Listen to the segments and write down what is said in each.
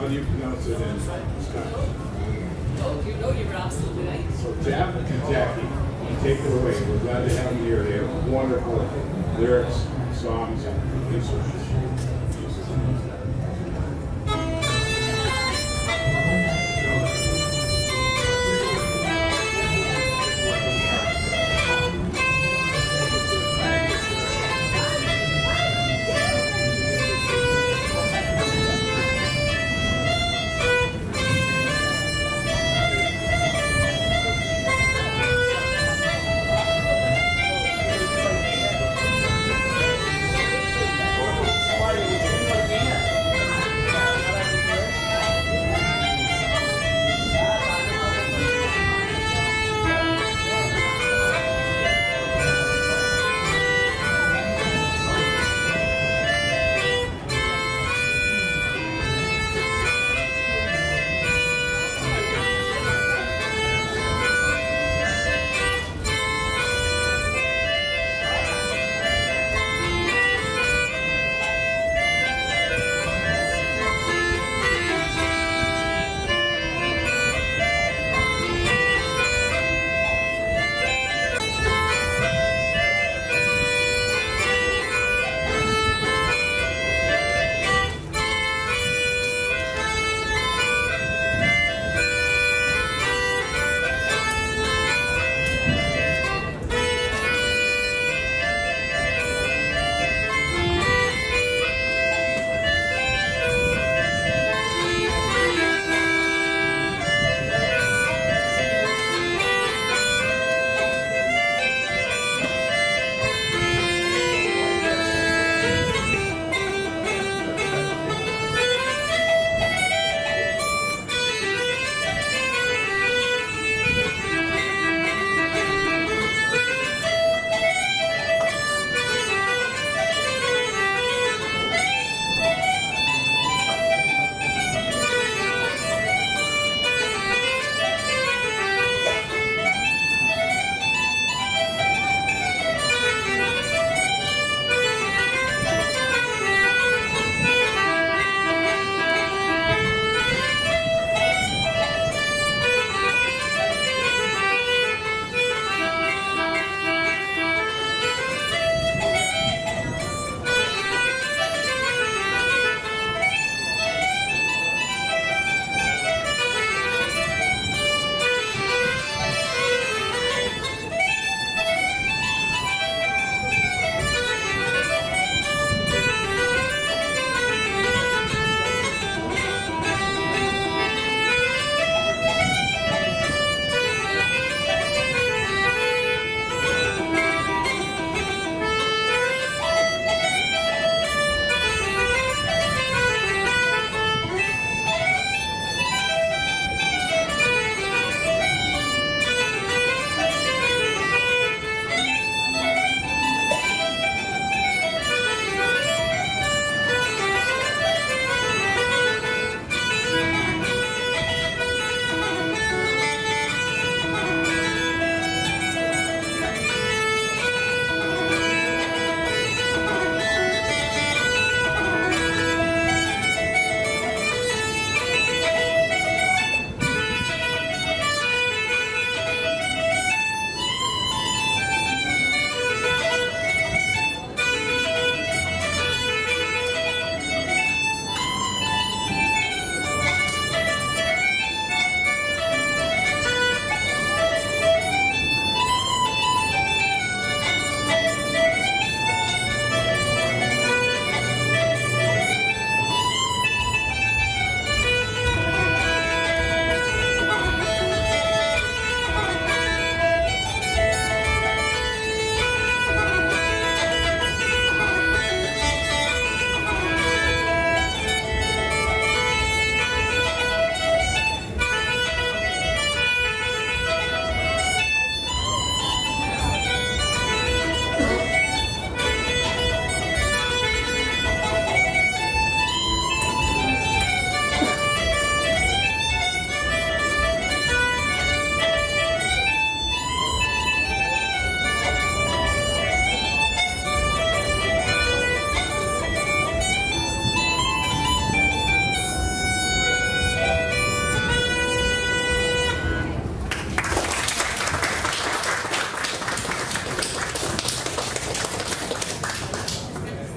How do you pronounce it in Scottish? Oh, you know you're absolutely right. So Jeff and Jackie, take it away. We're glad to have them here. They have wonderful lyrics, songs, and instruments.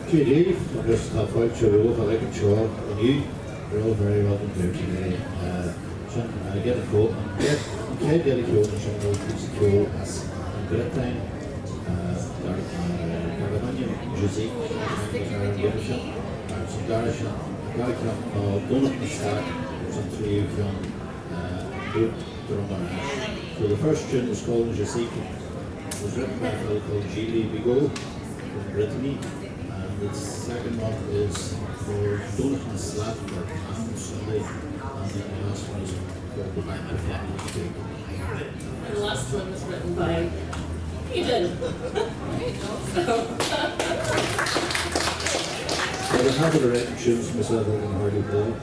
Dave, I'm just half out to Rolf, I like a Shaw, and you, you're all very welcome here today. I get a quote, and get a quote, and some of these quote and good time. José, some Darsham, Dúthracht, some three from Dúthracht. So the first tune was called José. It was written by a fellow called Gilly Bigot from Brittany. The second one is for Dúthracht Slap for Ham Sunday, and then the last one is called The Night of Family Cake. And the last one was written by Eden. I was happy to write tunes myself, I can hardly play.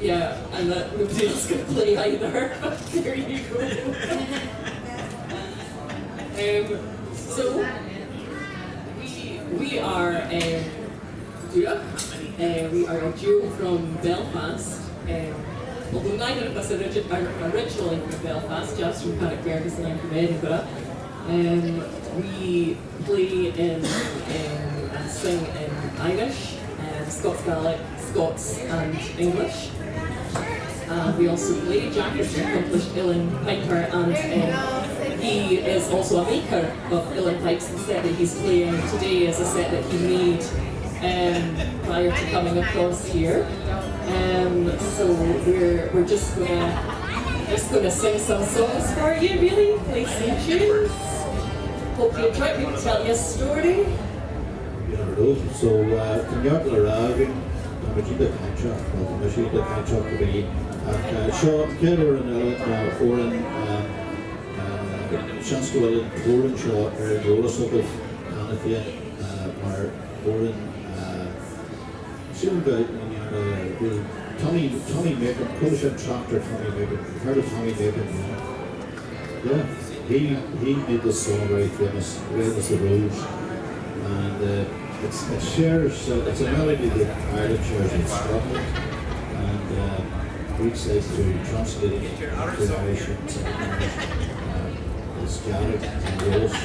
Yeah, and that nobody else could play either. But there you go. So we are Dúthracht. We are a duo from Belfast. Although neither of us are originally from Belfast, just from Carrickfergus and I'm from Edinburgh. We play in and sing in Irish, Scots Gaelic, Scots and English. We also play. Jack is an accomplished uilleann piper, and he is also a maker of uilleann pipes. The set that he's playing today is a set that he made prior to coming across here. So we're just gonna sing some songs for you, really, play some tunes. Hope you enjoy it. We can tell you a story. So, can you have a rag? I'm going to catch up. I'm going to catch up to be at Shaw, Keller, and Oren, Chancellor Oren Shaw, Lúnasa, Canafia, or Oren, soon about Tommy Macon, Polish tractor Tommy Macon. You've heard of Tommy Macon? Yeah, he made this song very famous, Red as the Rose, and it shares, it's a melody that Ireland shares in Scotland, and we say to translate it into Irish, it's Ghaeltacht and Rose.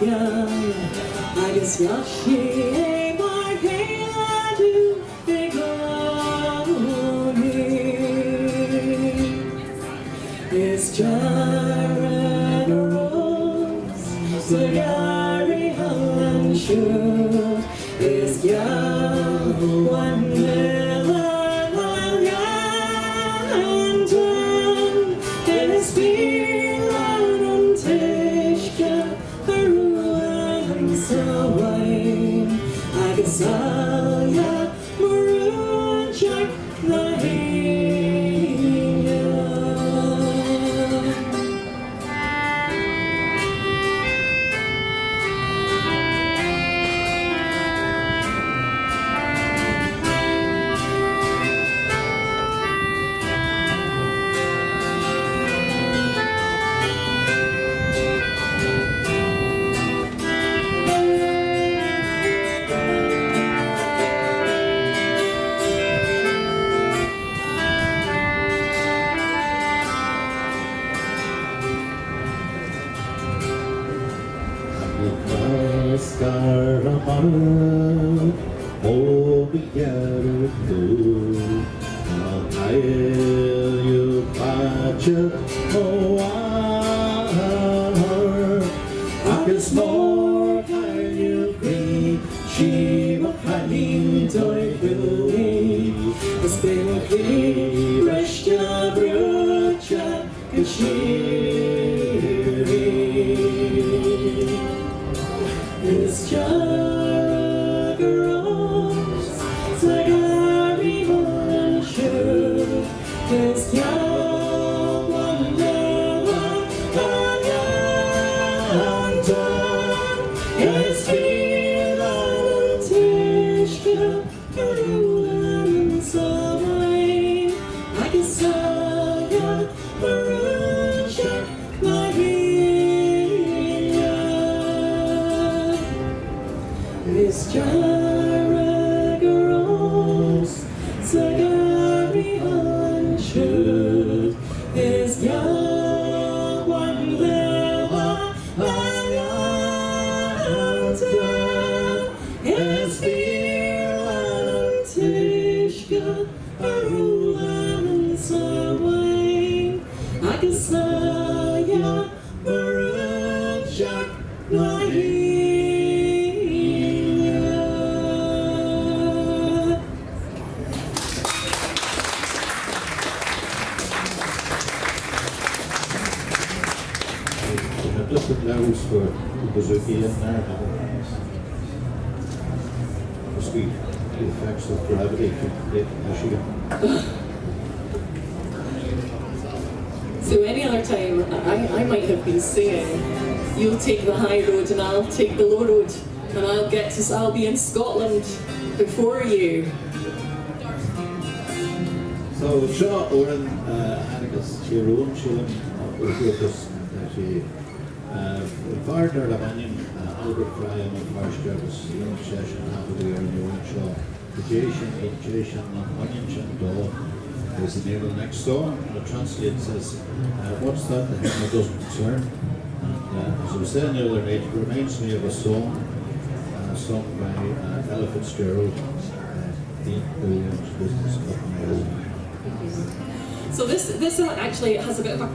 Yeah. agus yashi mar heiladu begoni is Jared Rose Sagari Halanshu is Yawan Saya merujak lahirnya. Scaramouche, oh, be gathered too. I'll you patch it, oh, I can smore, can you green, she will honey, toy, Billy, a spin of the rest of Brucha, and she. It's Jagaros, Sagari Halanshu, it's Yawandela, Ayantan, it's Vilan Tishka, Karulan Savain, Agisaya, Marujak, It's Jagaros, Sagari Halanshu, it's Yawan Lewa, Ayantan, it's Vilan Tishka, Arulan Sawain, Agasaya, Marujak, Nahi. Different levels for Milwaukee in there. Must be the effects of gravity from Michigan. So any other time, I might have been singing, you'll take the high road and I'll take the low road, and I'll be in Scotland before you. So, Shaw Oren, Angus, Chiron, Chilin, with us, Varder Lavanian, Albert Graham, and Marsh Jarvis, Ian Session, Hathaway, and Owen Shaw, the Jason, Onion Daw is the name of the next song. And the translate says, what's that? The hymn doesn't concern. And as I was saying the other night, it reminds me of a song sung by Ella Fitzgerald, Dean Williams' Business of My Own. So this actually has a bit of a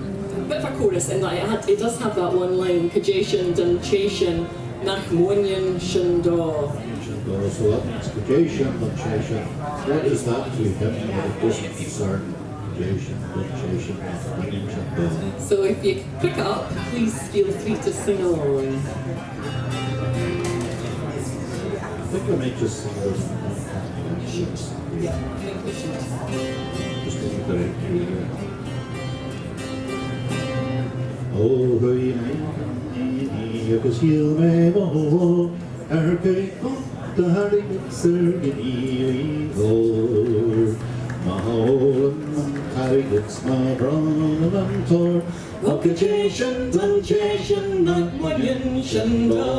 chorus in that it does have that one line, Kajation Dun Chashin Nach Monyan Shandor. So that means Kajation Dun Chashin. What is that to him when it doesn't concern Kajation Dun Chashin Nach Monyan Shandor? So if you pick it up, please feel free to sing along. I think I might just sing those. Yeah, I think we should. Just to keep the right key there. Oh, hui mai agus hiel me mo erke daring sergini ho mahol targets ma bran tor occupation dunchation not monyan shanda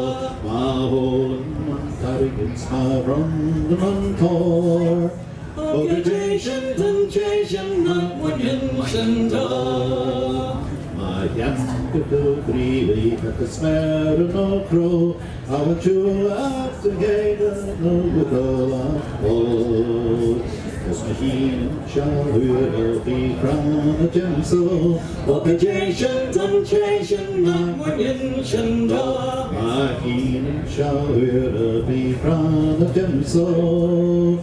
mahol targets ma bran tor occupation dunchation not monyan shanda Jämte bredvid att smären och krå av en tjula till gejden och betala på. As machine shall hur be crown a tinsel occasion temptation not when in shandor. Machine shall hur be crown a tinsel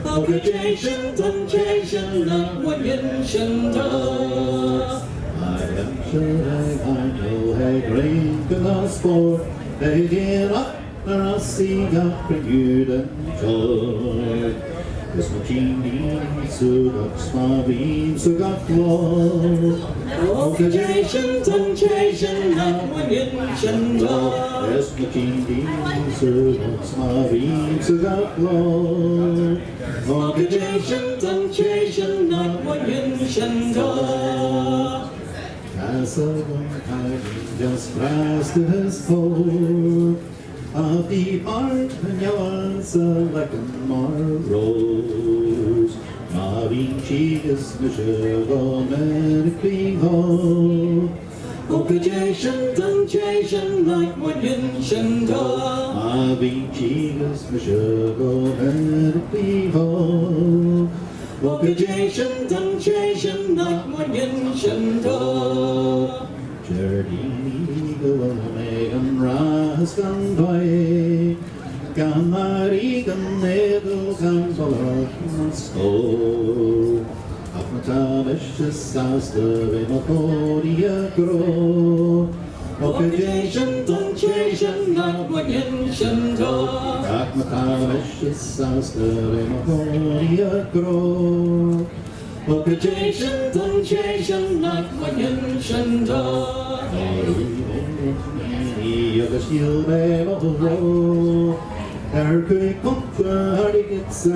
occasion temptation not when in shandor. I am sure I know I drink and I sport. They get up and I see up and you and joy. As my genie sugat smavim sugat flow. Occasion temptation not when in shandor. As my genie sugat smavim sugat flow. Occasion temptation not when in shandor. As a one time just passed his foe. Of the art and yours like a rose. Marine cheese, Monsieur Romantic Hall. Occasion, temptation, like one in Shandor. Marine cheese, Monsieur Romantic Hall. Occasion, temptation, like one in Shandor. Journey go Megan Ras gan by gan Mari gan Nedel gan Balasco. Afmatamish is as the Vimopodia grow. Occasion, temptation, not when in Shandor. Afmatamish is as the Vimopodia grow. Occasion, temptation, not when in Shandor. Jag still med av rå. Quick comfort, it's in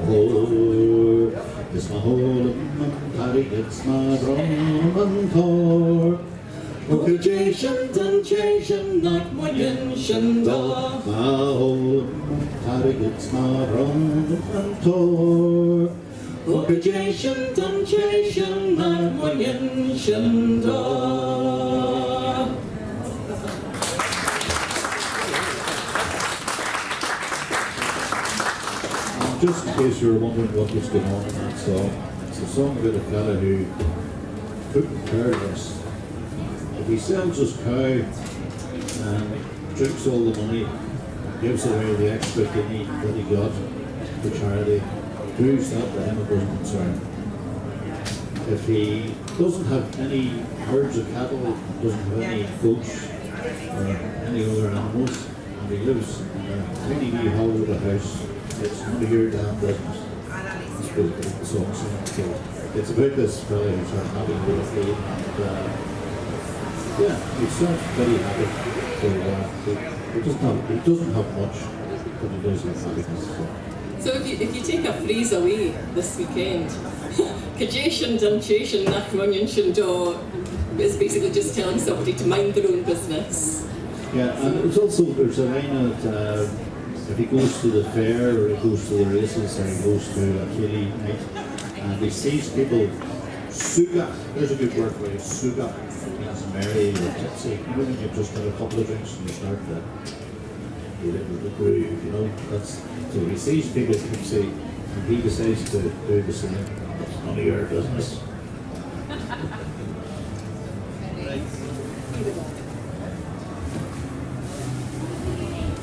hår. It's my whole it's my drum and tor. Occasion, temptation, not when in Shandor. My whole it's my drum and tor. Occasion, temptation, not when in Shandor. Just in case you were wondering what was going on in that song, it's a song about a fella who couldn't care less. If he sells his cow and drinks all the money, gives away the extra kidney that he got for charity, who's that to him it doesn't concern. If he doesn't have any herds of cattle, doesn't have any goats or any other animals, and he lives in a tiny wee hole with a house, it's none of your damn business. That's what the song says. So it's about this fella who's happy with a faith, and yeah, he sounds very happy. So he doesn't have much, but he does have happiness. So if you take a phrase away this weekend, Cajeshan, temptation, Nachmunion, Shandor is basically just telling somebody to mind their own business. Yeah, and it's also, there's a line that if he goes to the fair or he goes to the races or he goes to a Kelly night and he sees people suga, there's a good word for you, suga, means merry or tipsy. You know when you've just had a couple of drinks and you start to get into the groove, you know, that's, so he sees people tipsy and he decides to do the same. It's none of your business.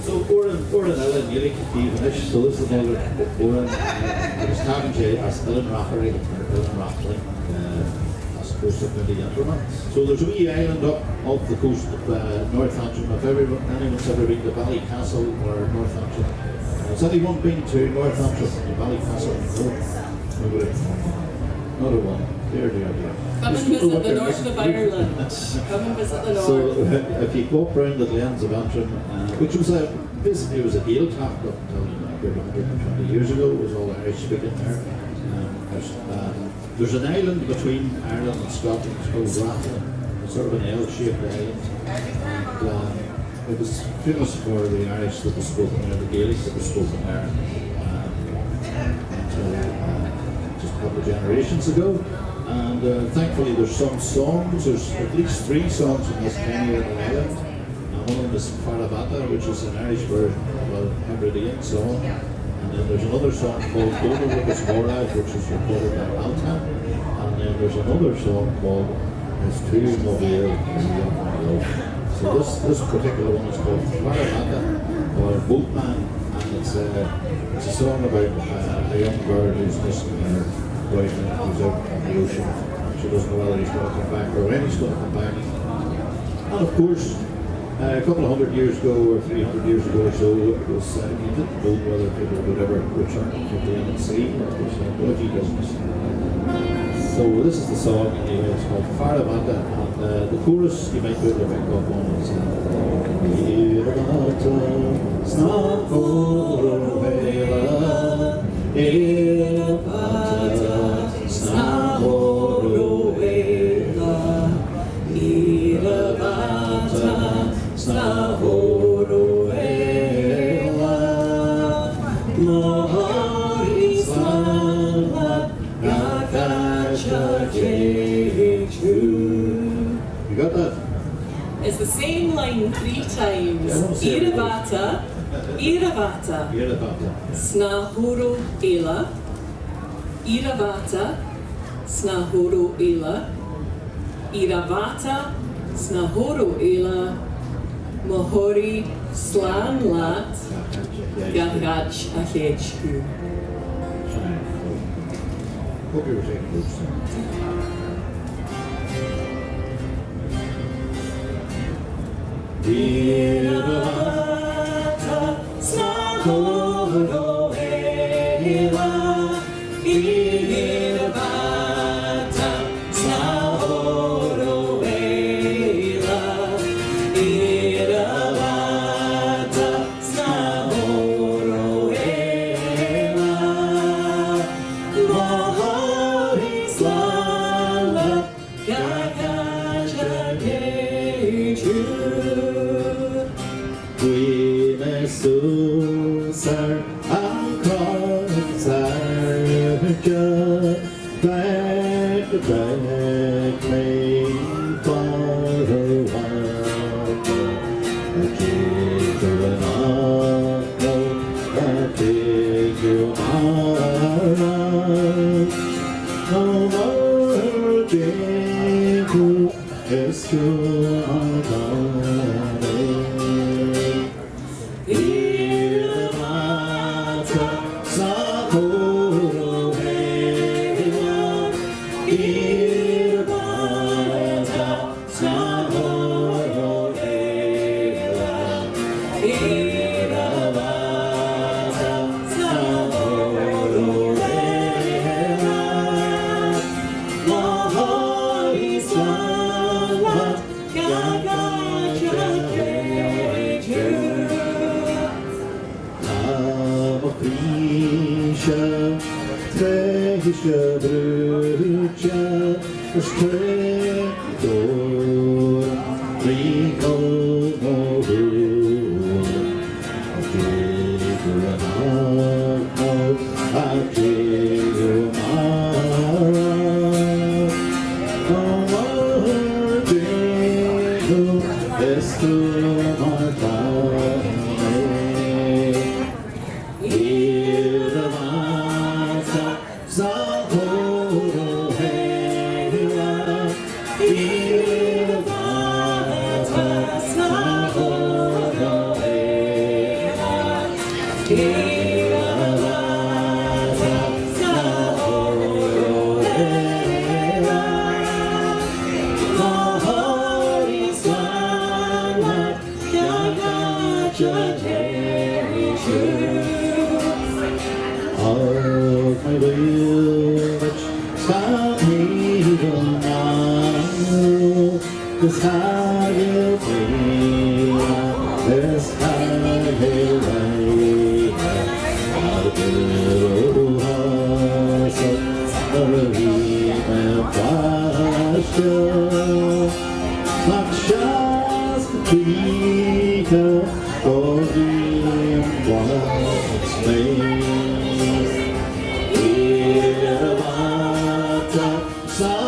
So Oren Ellen, you like to finish. So this is another Oren. I was talking to Ellen Rafferty or Ellen Rafferty, as opposed to the internet. So there's a wee island up off the coast of Northampton. If anyone's ever been to Ballycastle or Northampton, has anyone been to Northampton or Ballycastle? No, nobody. Not a one. Dear. Come and visit the north of Ireland. Come and visit the north. So if you go up round the Glens of Antrim, which was basically it was a Ghaeltacht up until about 120 years ago, it was all Irish speaking there. There's an island between Ireland and Scotland, it's called Dúthracht. It's sort of an L-shaped island. And, it was famous for the Irish that was spoken there, the Gaelic that was spoken there until just a couple of generations ago. And thankfully there's some songs, there's at least 3 songs in this tiny little island. And one of them is Faravata, which is an Irish version of a Hebridean song. And then there's another song called Dúthracht, which is recorded by Ghaeltacht. And then there's another song called It's Too Mobile. So this particular one is called Faravata, or Boatman, and it's a song about a young girl who's missing her boyfriend who's out on the ocean. She doesn't know whether he's going to come back or when he's going to come back. And of course, a couple of 100 years ago or 300 years ago or so, it was you didn't know whether people would ever return from the inland sea. It was a dodgy business. So this is the song anyway. It's called Faravata, and the chorus you might be able to pick up on is Ghaeltacht, You got that? It's the same line 3 times. Iravata, Iravata, Ghaeltacht. Snahoro Ela, Iravata, Snahoro Ela, Iravata, Snahoro Ela, Mahori Slanlat, Gahach Ahechku. Hope you were taking notes. Iravata, Snahoro Ela, Iravata, Snahoro Ela, Iravata, Snahoro Ela, Mahori Slanlat, Gahach Ahechku. We may soon serve our cross, back to back, main for a while. I take you an arrow, I take you around. No more day is too hard. So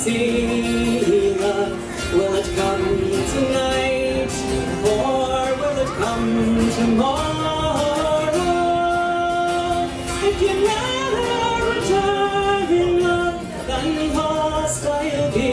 see, love? Will it come tonight, or will it come tomorrow? If you never return, love, then lost I'll be.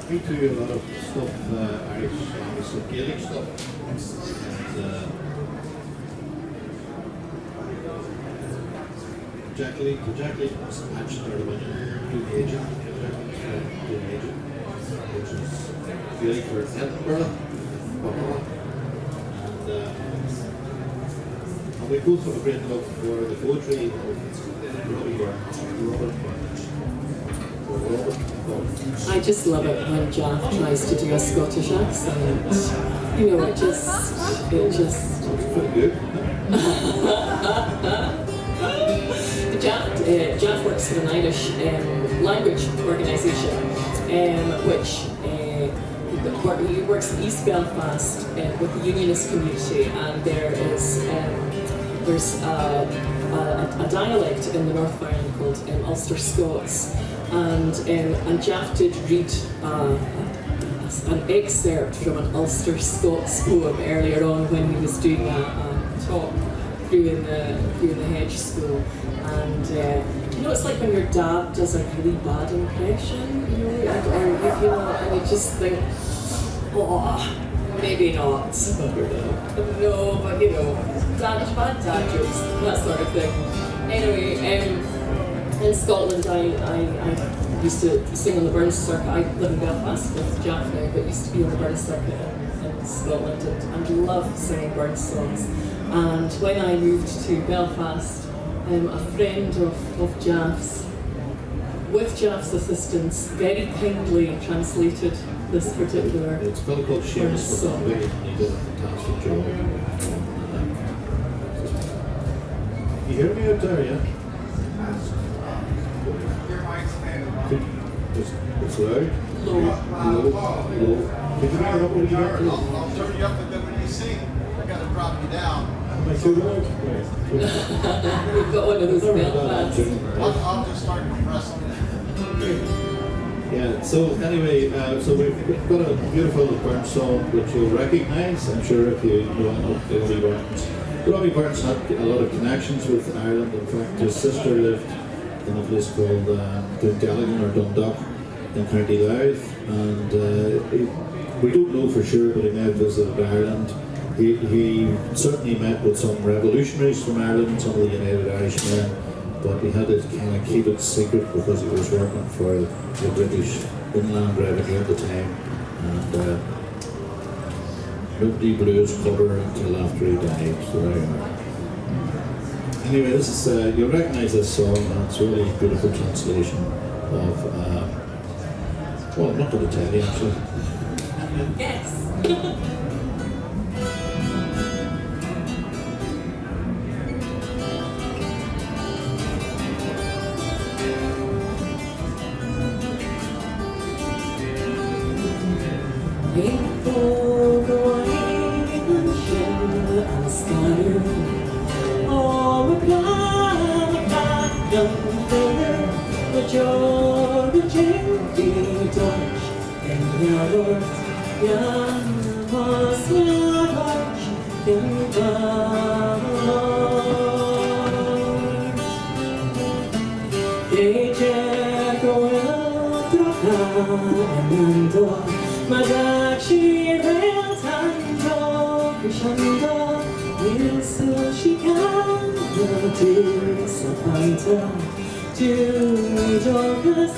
We do a lot of stuff, Irish, some Gaelic stuff. And, Jacqueline was actually started with doing agent, which is Gaelic for Edinburgh, and we both have a great love for the poetry of Robert Burns. I just love it when Jaff tries to do a Scottish accent. You know, it just. Pretty good. Jaff works for an Irish language organisation, he works in East Belfast with the Unionist community, and there's a dialect in the North of Ireland called Ulster Scots. And Jaff did read an excerpt from an Ulster Scots poem earlier on when he was doing a talk through in the hedge school. And you know, it's like when your dad does a really bad impression, you know, and you just think, oh, maybe not. No, but you know, bad dad jokes, that sort of thing. Anyway, in Scotland, I used to sing on the Burns circuit. I live in Belfast with Jack now, but used to be on the Burns circuit in Scotland and love singing Burns songs. And when I moved to Belfast, a friend of Jaff's, with Jaff's assistance, very kindly translated this particular It's a fellow called Seamus song. and he did a fantastic job. You hear me out there, yeah? It's loud. Low. Low. Can you hear up when you get to I'll turn you up a bit when you sing. I gotta drop you down. Am I too loud? We've got one of those Belfast. I'll just start compressing. Yeah, so anyway, so we've got a beautiful Burns song which you'll recognise, I'm sure, if you know Robbie Burns. Robbie Burns had a lot of connections with Ireland. In fact, his sister lived in a place called Dúthracht or Dundalk in County Louth, and we don't know for sure, but he may have visited Ireland. He certainly met with some revolutionaries from Ireland, some of the United Irishmen, but he had to kind of keep it secret because he was working for the British Inland Revenue at the time, and nobody blew his cover until after he died. So there you are. Anyway, this is you'll recognise this song, and it's a really beautiful translation of well, I'm not going to tell you actually. Yes. George Dúthracht en Ghaeltacht, Jan was Milwaukee in Ghaeltacht. Ghaeltacht maar dat je wilt handel, geschandel, wil she can do disappointed, do darkness,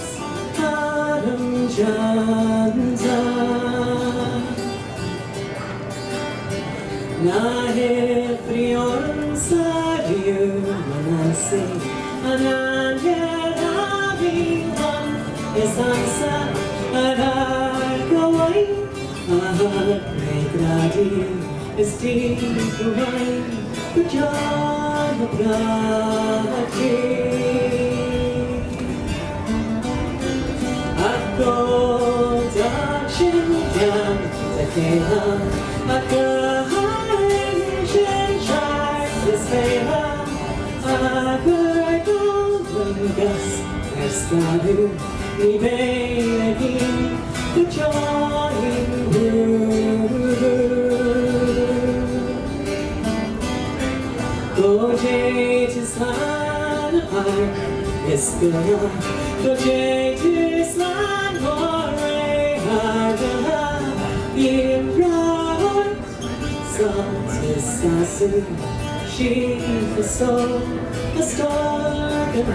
Adam Janta. Na hefrioren saviu manasi, anan having one is answer, Gawai, Gradi is deep away, but John the Brady. I've got action down to Kayla, I've got action shark to Sayla, I've got golden gus, there's Gadu, we begging. The joy in you. Go Jay to Slan Park, it's good. Go Jay to Slan Moray, Hardala, in Robert, Salt is sassy. She is so a stork and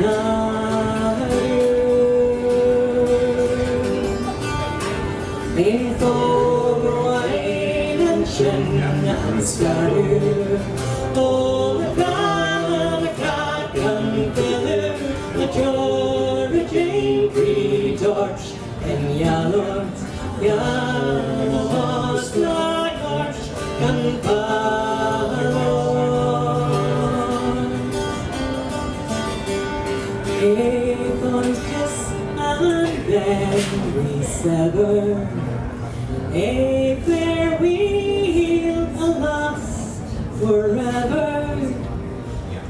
and started all the crack and filler, the George Dúthracht and Ghaeltacht, was Lúnasa and If on kiss and then we sever, a farewell, alas, forever.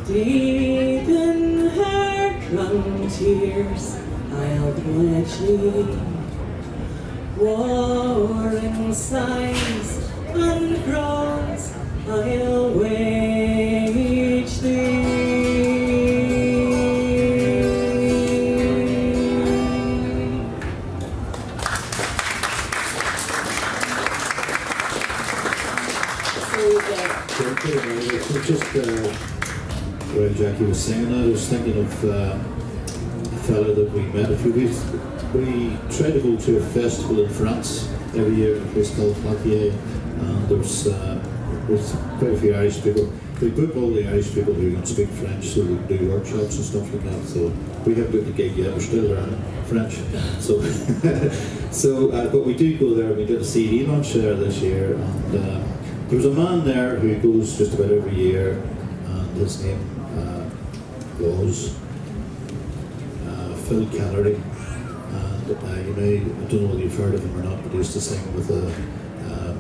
Deep in her crumb tears, I'll pledge thee. Warring sighs and groans, I'll wage thee. Just while Jackie was singing that, I was thinking of a fellow that we met a few weeks. We try to go to a festival in France every year in a place called Milwaukee, and there's quite a few Irish people. We book all the Irish people who can speak French, so we do workshops and stuff like that. So we haven't booked a gig yet, we're still learning French. So, but we do go there. We did a CD launch there this year, and there was a man there who goes just about every year, and his name was Phil Kellery. And I don't know whether you've heard of him or not, but he used to sing with a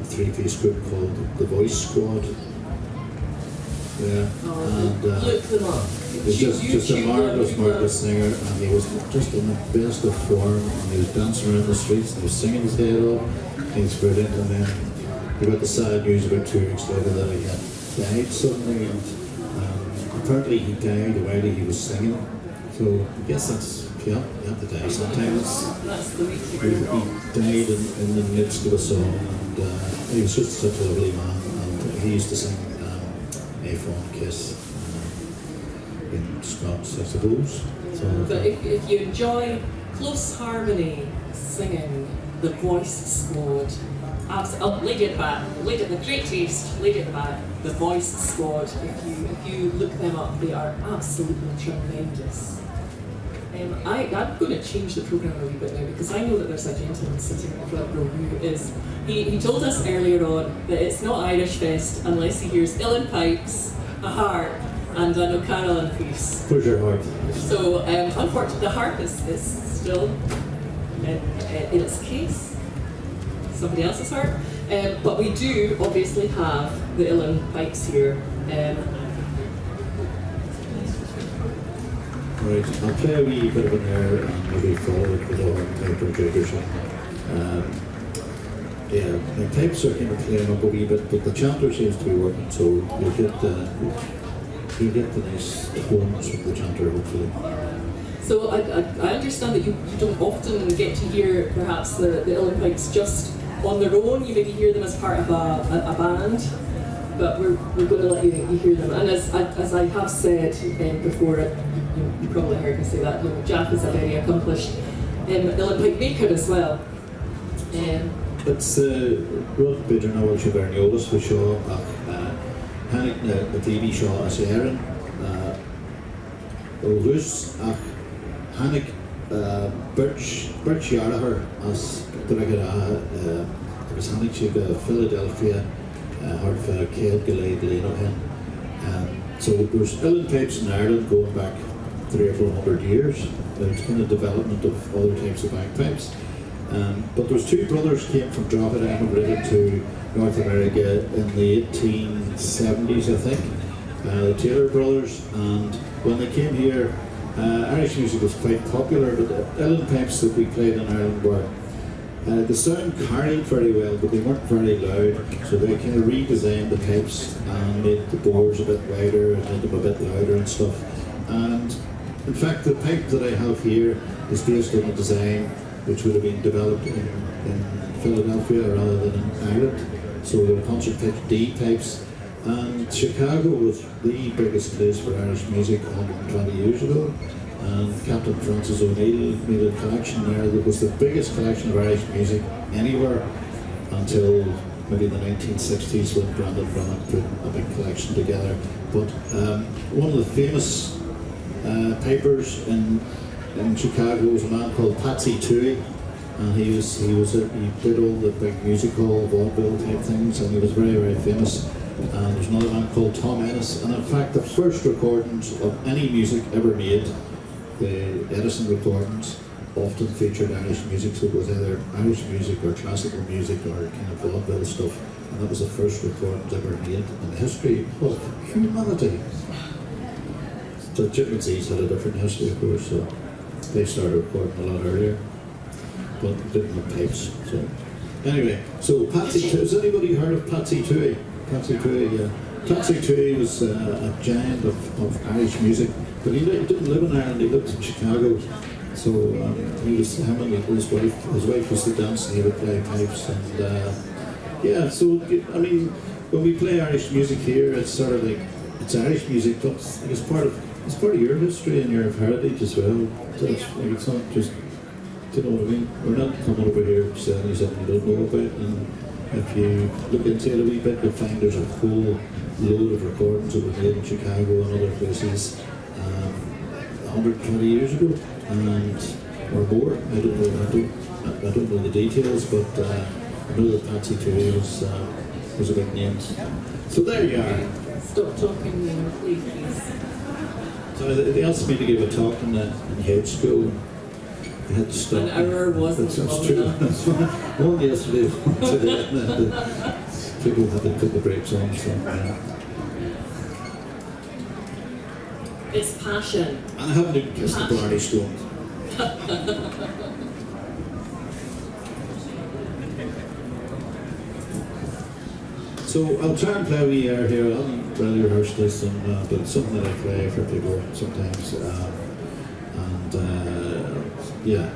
three-piece group called The Voice Squad. Yeah, and Look them up. he's just a marvelous singer, and he was just in the best of form, and he was dancing around the streets, and he was singing his head off. He was brilliant, and then we got the sad news about 2 weeks later that he had died suddenly, and apparently he died while he was singing. So I guess that's, you have to die sometimes. That's the week He died in the midst of a song, and he was just such a lovely man, and he used to sing A Fond Kiss in Scots, I suppose. So, but if you enjoy close harmony singing, the Voice Squad, absolutely, Lady at the Back, Lady at the Great Taste, Lady at the Back, the Voice Squad, if you look them up, they are absolutely tremendous. I'm going to change the programme a wee bit now, because I know that there's a gentleman sitting in the front row who is, he told us earlier on that it's not Irish Fest unless he hears uilleann pipes, a harp, and an O'Carroll piece. push your heart. So unfortunately the harp is still in its case, somebody else's harp, but we do obviously have the uilleann pipes here. Right, I'll play a wee bit of an air and maybe follow it with a paper jig or something. Yeah, the pipes are kind of playing up a wee bit, but the chanter seems to be working, so you'll get the nice tones from the chanter, hopefully. So I understand that you don't often get to hear perhaps the uilleann pipes just on their own. You maybe hear them as part of a band, but we're going to let you hear them. And as I have said before, you probably heard me say that, Jack is a very accomplished uilleann pipe maker as well. It's rud beidir ná bhfuil sé bhearneolalas fa seo ach tháinig na daoibí seo as éireann ó luas ach tháinig beirt Jarrahar as Dúthracht agus tháinig si go Philadelphia hard for céad go léad léanamh hen. So there's uilleann pipes in Ireland going back 300 or 400 years. There's kind of development of other types of bagpipes. But there's two brothers came from Dúthracht and emigrated to North America in the 1870s, I think, the Taylor brothers, and when they came here, Irish music was quite popular, but the uilleann pipes that we played in Ireland were, the sound carried very well, but they weren't very loud, so they kind of redesigned the pipes and made the bores a bit wider and made them a bit louder and stuff. And in fact, the pipe that I have here is based on a design which would have been developed in Philadelphia rather than in Ireland. So they were concert pitch D pipes. And Chicago was the biggest place for Irish music 120 years ago. And Captain Francis O'Neill made a collection there that was the biggest collection of Irish music anywhere until maybe the 1960s when Brandon Branagh put a big collection together. But one of the famous pipers in Chicago was a man called Patsy Toohey, and he did all the big music hall vaudeville type things, and he was very, very famous. And there's another man called Tom Ennis, and in fact the first recordings of any music ever made, the Edison recordings, often featured Irish music, so it was either Irish music or classical music or kind of vaudeville stuff, and that was the first recordings ever made in the history of humanity. So Chipmunks had a different history, of course, so they started recording a lot earlier, but didn't have pipes. So anyway, so Patsy, has anybody heard of Patsy Toohey? Patsy Toohey, yeah. Patsy Toohey was a giant of Irish music, but he didn't live in Ireland, he lived in Chicago. So he was, him and his wife used to dance and he would play pipes, and yeah, so I mean, when we play Irish music here, it's sort of like, it's Irish music, but it's part of your history and your heritage as well. So it's not just, do you know what I mean? We're not coming over here selling you something you don't know about, and if you look into it a wee bit, you'll find there's a whole load of recordings that were made in Chicago and other places 120 years ago, and or more. I don't know the details, but I know that Patsy Toohey was a big name. So there you are. Stop talking, please. So they asked me to give a talk in head school. I had to stop. An hour wasn't That's true. One yesterday, today, people had to put the brakes on. So, yeah. It's passion. And I haven't even kissed the Barney Stone. So I'll try and play a wee air here. I haven't really rehearsed this, but it's something that I play for people sometimes. Yeah,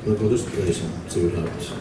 we'll just play some, see what happens.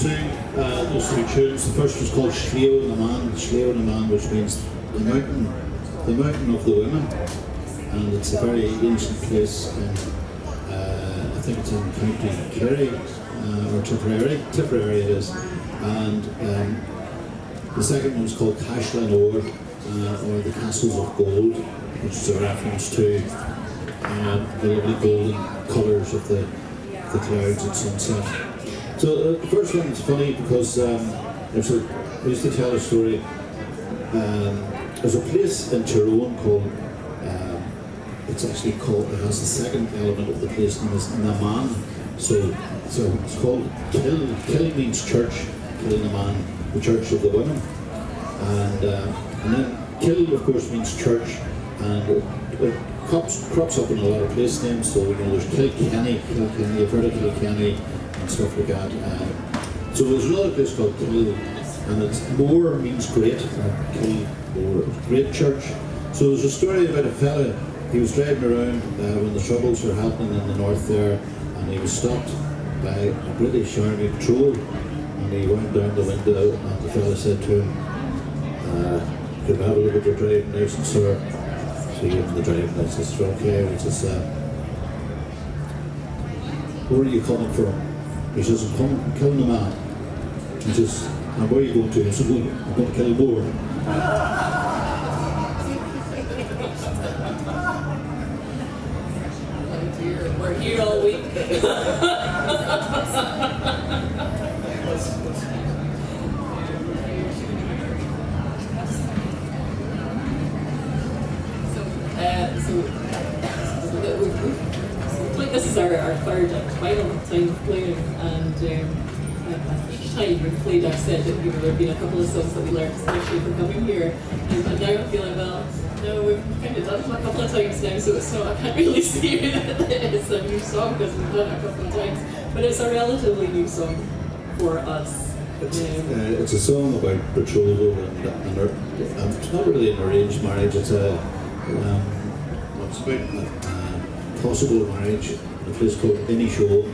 those two tunes. The first was called Sleo na Man, which means the mountain of the women, and it's a very ancient place in, I think it's in County Kerry, or Tipperary it is, and the second one was called Cashlan or the Castles of Gold, which is a reference to the lovely golden colours of the clouds at sunset. So the first one is funny because I used to tell a story. There's a place in Tyrone called, it has the second element of the place name is Naman. So it's called Kill means church, Kill Naman, the church of the women. And then Kill of course means church, and it crops up in a lot of place names. So there's Kilkenny, you've heard of Kilkenny and stuff like that. So there's another place called Kill, and it's Moor means great, Kill Moor, great church. So there's a story about a fella. He was driving around when the troubles were happening in the north there, and he was stopped by a British Army patrol, and he went down the window, and the fella said to him, "Could I have a look at your driving license, sir?" So he gave him the driving license. Okay, he says, "Where are you coming from?" He says, "I'm coming, killing a man." He says, "And where are you going to?" He says, "I'm going to kill more." We're here all week. This is our third and final time of playing, and each time we've played I've said that there have been a couple of songs that we learned especially for coming here, and now I'm feeling, well, no, we've kind of done it a couple of times now, so it's not, I can't really say that it's a new song because we've done it a couple of times, but it's a relatively new song for us. It's a song about betrothal and it's not really an arranged marriage. It's about possible marriage in a place called Inishowen,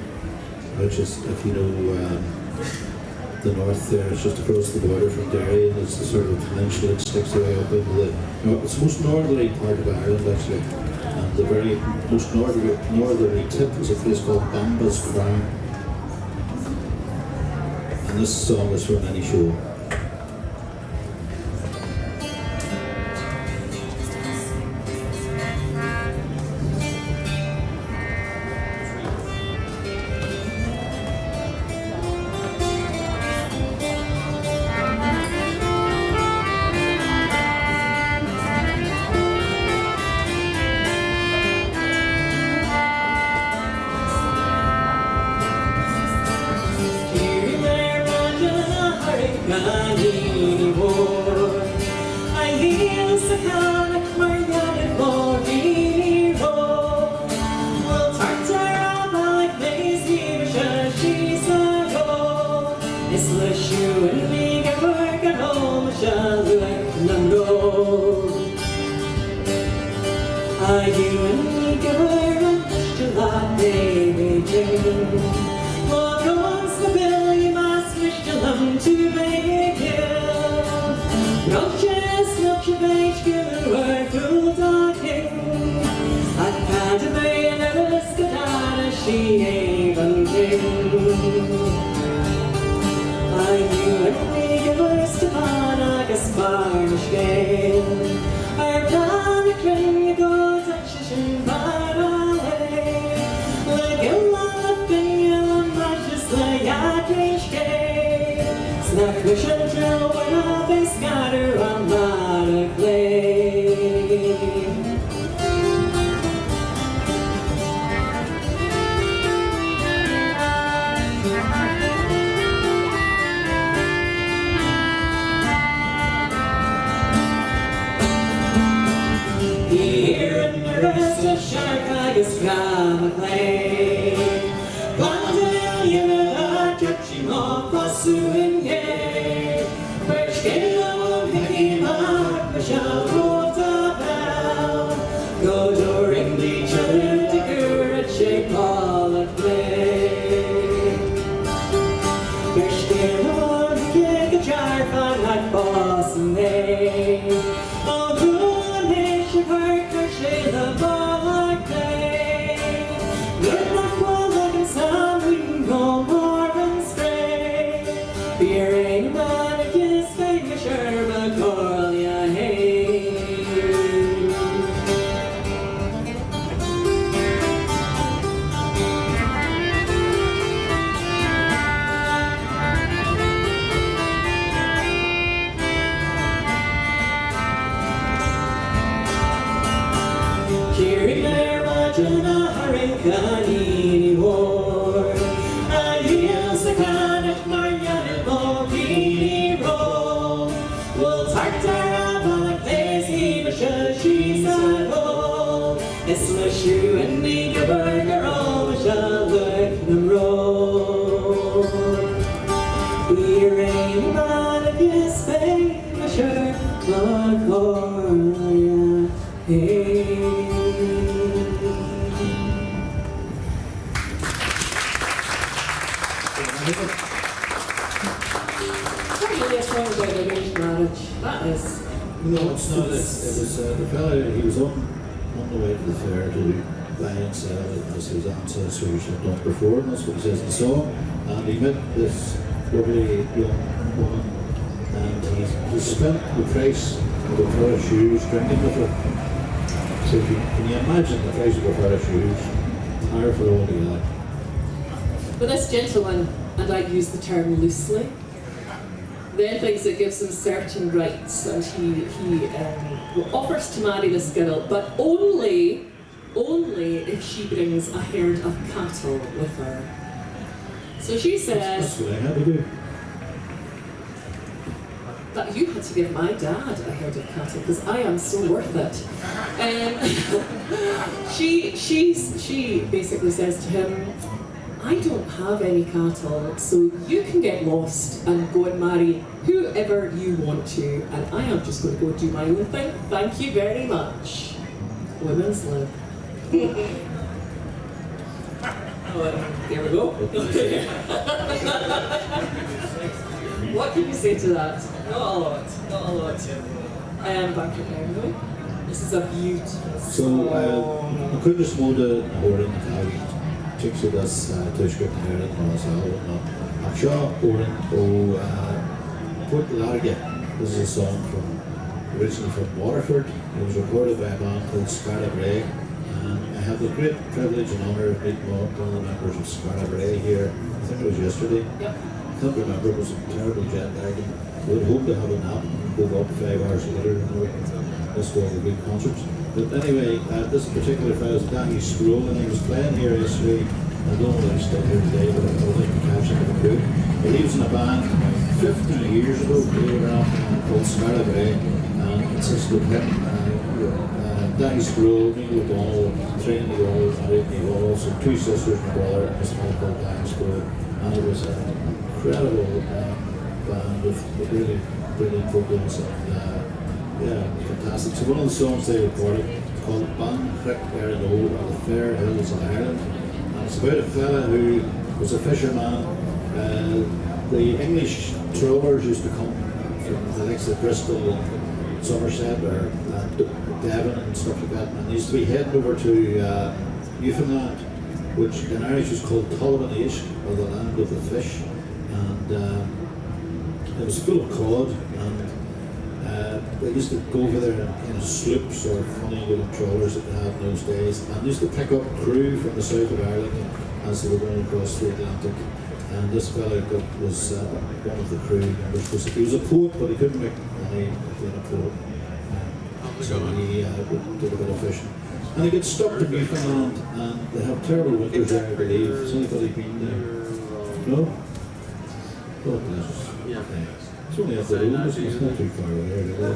which is, if you know the north there, it's just across the border from Derry, and it's the sort of peninsula that sticks away up into it's the most northerly part of Ireland actually, and the very most northerly tip is a place called Bamba's Crown, and this song is from Inishowen. Bearing man a kiss, baby, Sherma, call ya, hey. Cheering there, Majuna, Hurricane, war. And here's the can of Marianne, Milwaukee, roll. We'll talk to her about lazy, but she's a roll. It's my shoe and me, your burger, all we shall work them roll. We rain man of yes, baby, sure, but for hey. Really a song about arranged marriage. That is. No, it's not. It was the fella. He was on the way to the fair to buy and sell as his ancestors had done before, and that's what he says in the song. And he met this lovely young woman, and he spent the price of a pair of shoes drinking with her. So can you imagine the price of a pair of shoes? Higher for all the other. But this gentleman, and I use the term loosely, then thinks it gives him certain rights, and he offers to marry this girl, but only if she brings a herd of cattle with her. So she says That's what I had to do. that you had to give my dad a herd of cattle because I am so worth it. She basically says to him, I don't have any cattle, so you can get lost and go and marry whoever you want to, and I am just going to go do my own thing. Thank you very much. Women's lib. There we go. What can you say to that? Not a lot. Back there, no? This is a beautiful So, song. we couldn't just move the Oren tycker das Tyskgruppen och så Aksha Oren och Port Large. This is a song originally from Waterford. It was recorded by a band called Scarlet Bray, and I have the great privilege and honour of meeting one of the members of Scarlet Bray here. I think it was yesterday. Yep. I can't remember, it was a terrible jet lag. We would hope to have a nap and go up 5 hours later and let's go to a good concert. But anyway, this particular fellow is Danny Scroll, and he was playing here yesterday. I don't know if he's still here today, but I don't think he catch him in the group. But he was in a band 50 years ago, believe it or not, called Scarlet Bray, and it consisted of him, Danny Scroll, Neil O'Donnell, Train the Old, and Whitney Walls, and two sisters and a brother, and a small called Danny Scroll. And it was an incredible band with really brilliant vocals and yeah, fantastic. So one of the songs they recorded is called Dúthracht or the Fair Hills of Ireland. And it's about a fella who was a fisherman. The English trawlers used to come from the likes of Bristol and Somerset or Devon and stuff like that. And they used to be heading over to Newfoundland, which in Irish is called Tullavanese, or the land of the fish. And it was full of cod, and they used to go over there in sloops or funny little trawlers that they had in those days, and used to pick up crew from the south of Ireland as they were going across the Atlantic. And this fellow was one of the crew members. He was a poet, but he couldn't make money being a poet. So he did a bit of fishing. And he gets stuck in Newfoundland, and they have terrible winters there, I believe. Has anybody been there? No? God bless us. Yeah. It's only up the road, it's not too far away, really.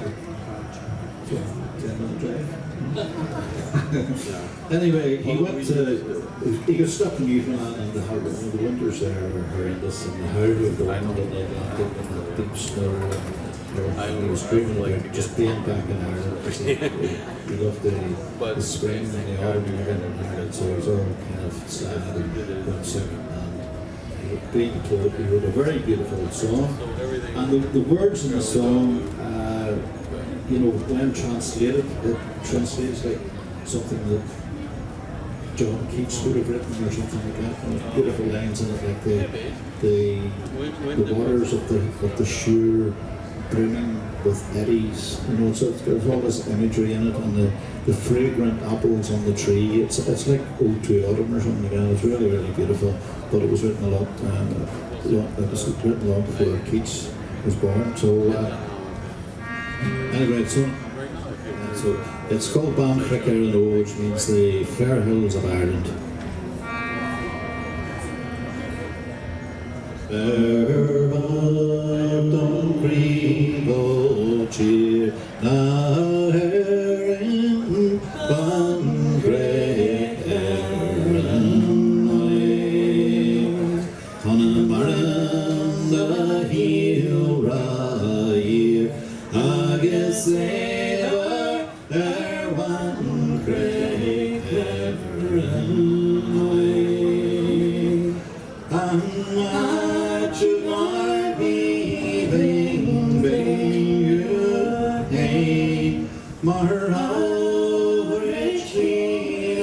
10-minute drive. Anyway, he got stuck in Newfoundland, and the winters there were horrendous, and the howling of the wind in the Atlantic and the deep snow. And he was dreaming about just being back in Ireland. He loved the spring and the autumn and everything in Ireland, so he was all kind of sad and homesick. Being told, he wrote a very beautiful song, and the words in the song, when translated, it translates like something that John Keats would have written or something like that. And there's beautiful lines in it, like the waters of the Sure brimming with eddies. You know, so there's all this imagery in it, and the fragrant apples on the tree. It's like Ode to Autumn or something like that. It's really, really beautiful. But it was written a lot. It was written long before Keats was born. So anyway, so it's called Dúthracht, which means the fair hills of Ireland. Cheer na herin ban great Maran the hill rair agus ever there one great and I should not be Mar rich you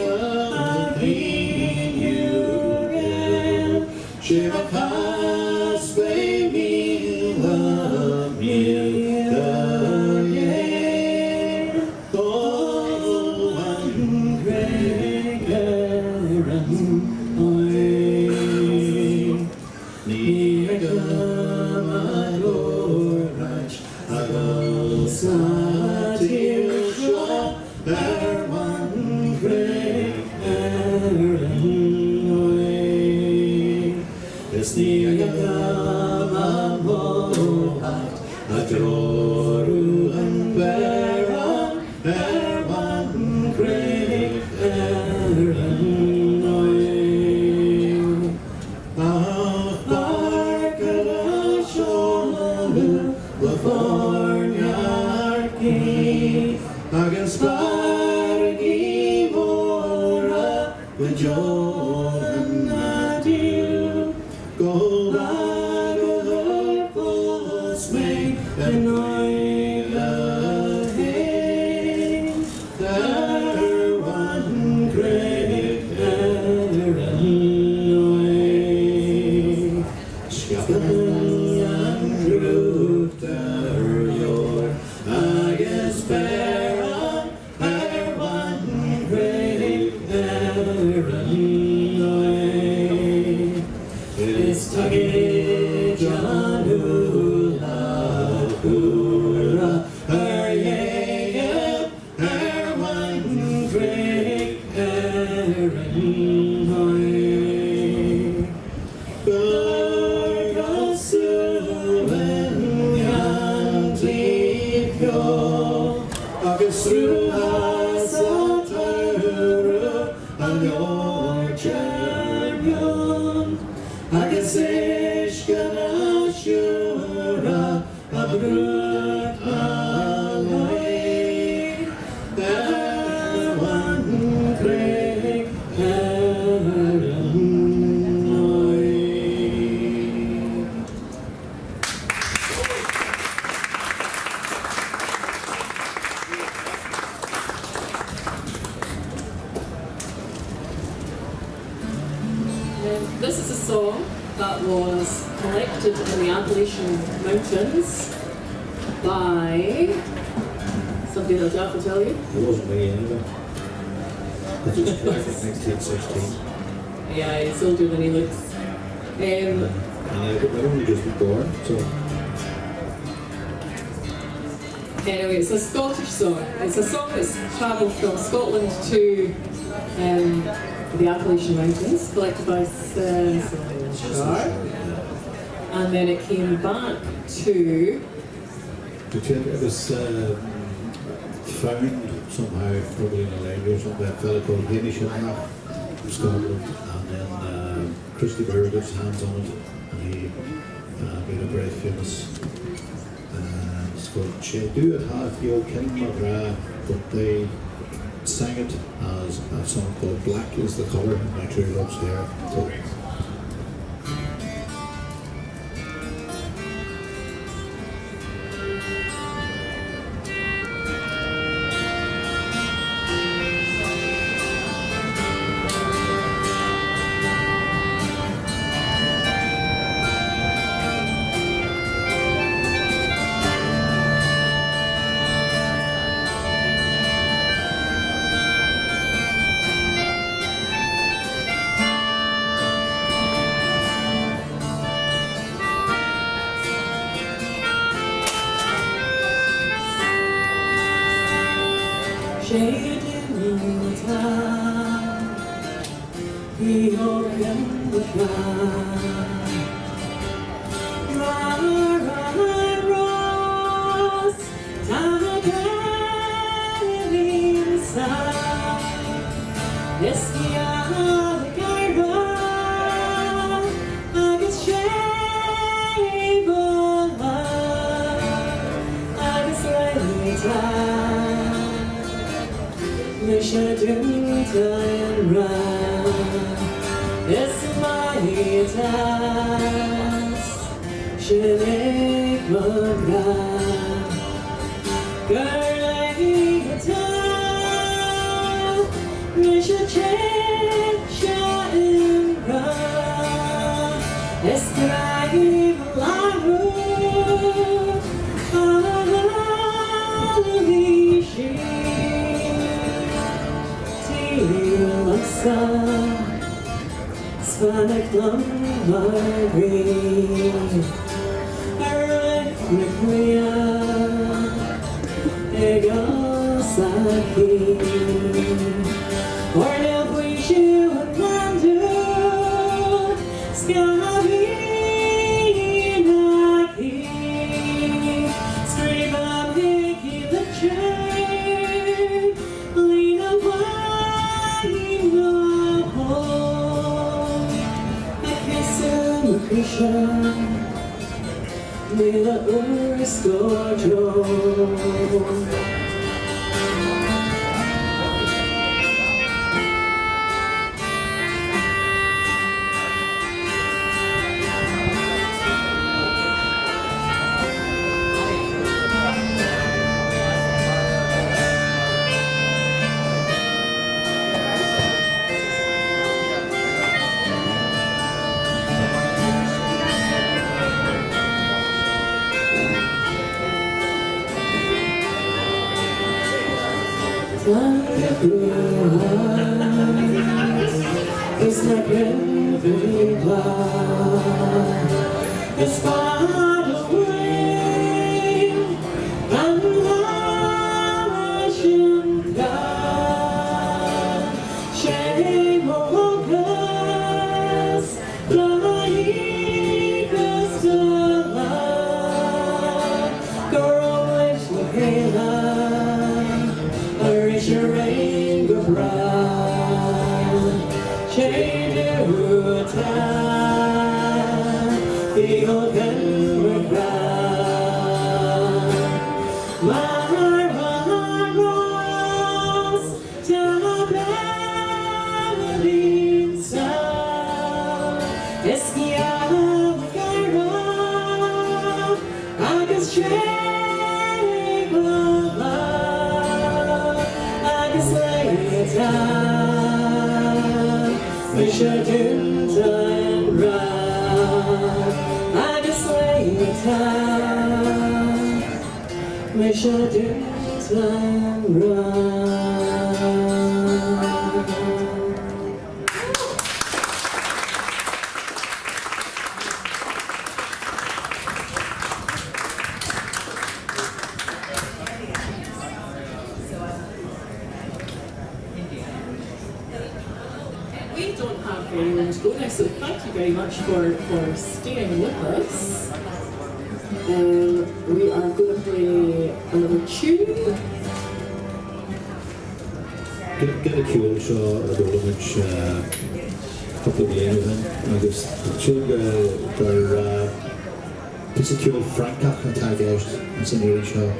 Shivakas baby love you the year oh one great my Lord I will there one great it's the Milwaukee Adoru and Baron there one great Agus bargi mora with John and you go back to the false make and there one great through us and your champion I can say Shkana Shura Abrut Alay there one great This is a song that was collected in the Appalachian Mountains by somebody that I have to tell you. It wasn't me anyway. It was collected in 1916. Yeah, he's older than he looks. And I'd only just been born, so. Anyway, it's a Scottish song. It's a song that's travelled from Scotland to the Appalachian Mountains, collected by Sharp, and then it came back to. It was found somehow, probably in a library or something, by a fellow called Hamish from Scotland, and then Christy Burr got his hands on it, and he made a very famous. It's called "She Do It Half Yo King Mara," but they sang it as a song called "Black Is the Colour of My True Love's Hair." So, Shade in the town, he opened the ground. Rose, Tagaling sa Esquiagarra, agus Shebola, agus Leita, Mishadunta and Ra, Esmaitas, Shenek Magra, Ghaeltacht, Mishachecha Imra, Escribe Laru, Alishi, Lúnasa, Svanaklam Margri, Arachnia, Egasaki, Ornel Puishu and Landu, Skavi Naki, Scribam Hiki the chain, Lina Waino home, Akisim Krishan, Mila Urskojo. It's like every cloud is far away from the ocean cloud. Shame on us, flying us to love. Girl, wish the your anger bright, change your time, the old Denver ground. My rose, Tagaling sa Esquiagarra, agus Shebola, Mishadunta and Ra, agus Leita, Mishadunta and Ra. We don't have very long to go now, so thank you very much for staying with us. We are going to play another tune. Get a cue show at the which couple of years in. I guess the tune their piece of cue Ghaeltacht and Tagaist and some new show.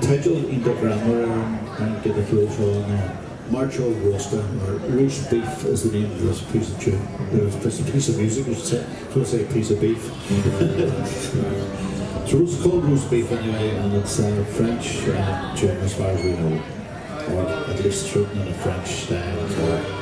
Title in the grammar and get a cue show on Marcho Roasta, or roast beef is the name of this piece of tune. There's a piece of music, I should say. So I say a piece of beef. It's called roast beef anyway, and it's French tune as far as we know, or at least it's written in a French style.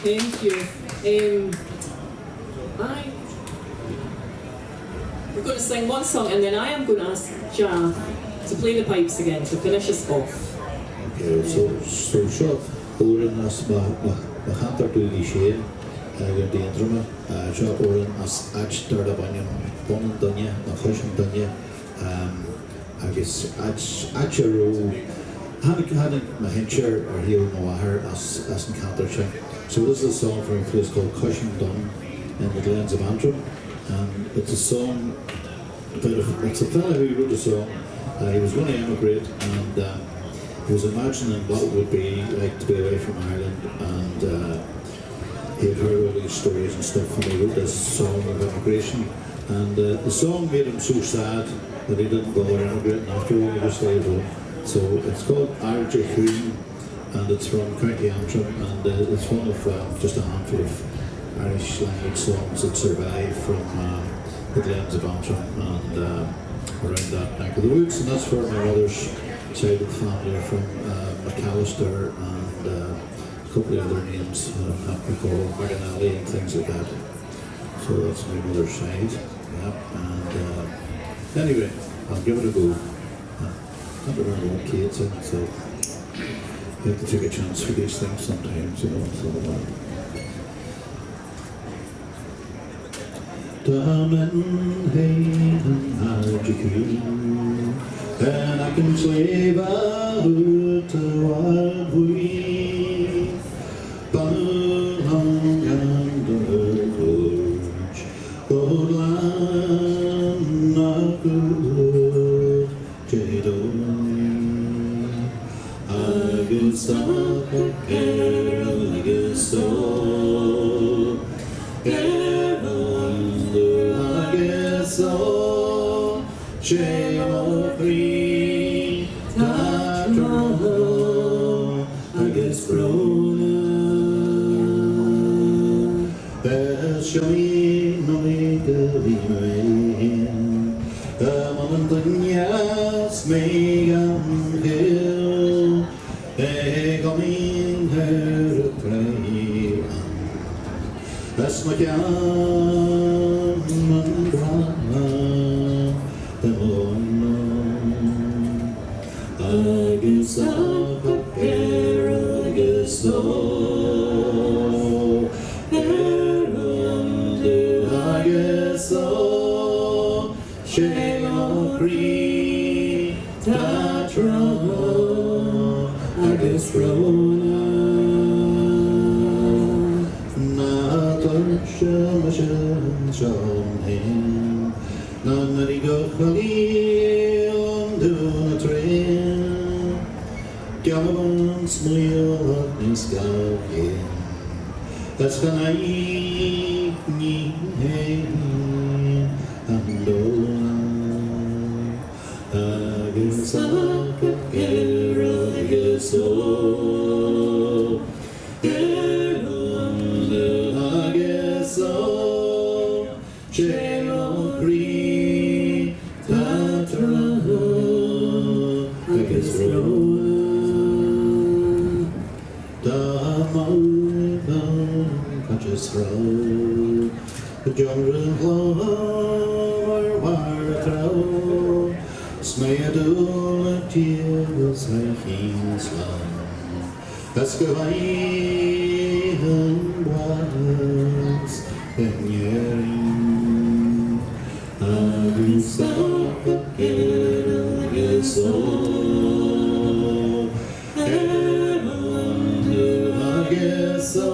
Thank you. We're going to sing one song and then I am going to ask Ja to play the pipes again to finish us off. Okay, so sure. Oren as ma Ghaeltacht dwi Shane gyda di drama. Sure Oren as ach darda banyam bonan dunya na chushin dunya. Agus ach ro had my hincher or here no her as in Ghaeltacht. So this is a song from a place called Cushion Dun in the Glens of Antrim. It's a song it's a fellow who wrote a song. He was going to emigrate and he was imagining what it would be like to be away from Ireland, and he had heard all these stories and stuff, and he wrote this song of immigration. And the song made him so sad that he didn't bother emigrating after all, he just stayed home. So it's called Irish Queen, and it's from County Antrim, and it's one of just a handful of Irish language songs that survive from the Glens of Antrim and around that neck of the woods. And that's for my mother's side of the family from McAllister and a couple of other names, not recall, Maganelli and things like that. So that's my mother's side. Yeah. And anyway, I'll give it a go. I can't remember what key it's in, so you have to take a chance for these things sometimes, you know. So, Damen heen uit je queen, en ik kan slepen uit de wildwoei. Bang aan de gorge, God land naar goed, jedon. I get stuck again, I get so. So, shame of free, that wrong, I guess Rona. There's showing no legally rain, the montañas Megan Hill, they coming here to pray. That's my gun. I guess I'll prepare, I guess so. I guess so. Shame on free, that wrong, I guess Rona. Not a shame, none that he got on the train. Gallivant smile of his sky. That's the night, and all I guess I could get, I guess so. I guess so. Shame on free, that I guess Rona. The mountain catches throw, the Jordan flower, wire throw. Smay a do a tears like he's long. That's go away and was in yearing. I will stop again, I guess so. I guess so.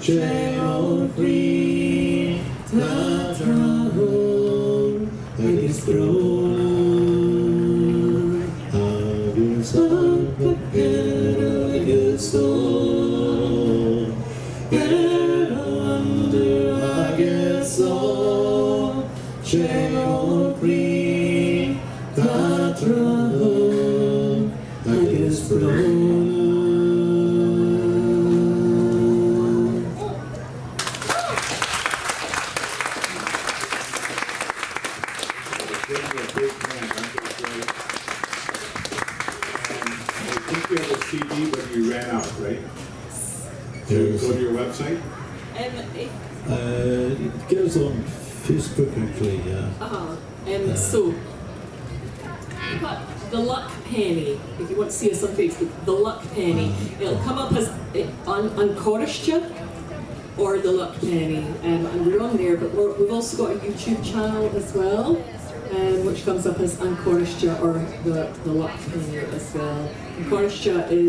Shame on free, that wrong, I guess Rona. I will stop again, I guess so. I guess so. Shame on free, that wrong, I guess Rona. I think you had a CD, but you ran out, right? So go to your website. Get us on Facebook actually, yeah. So, you've got the luck penny. If you want to see us on Facebook, the luck penny. It'll come up as on Coruscant or the luck penny, and we're on there. But we've also got a YouTube channel as well, which comes up as Coruscant or the luck penny as well. Coruscant is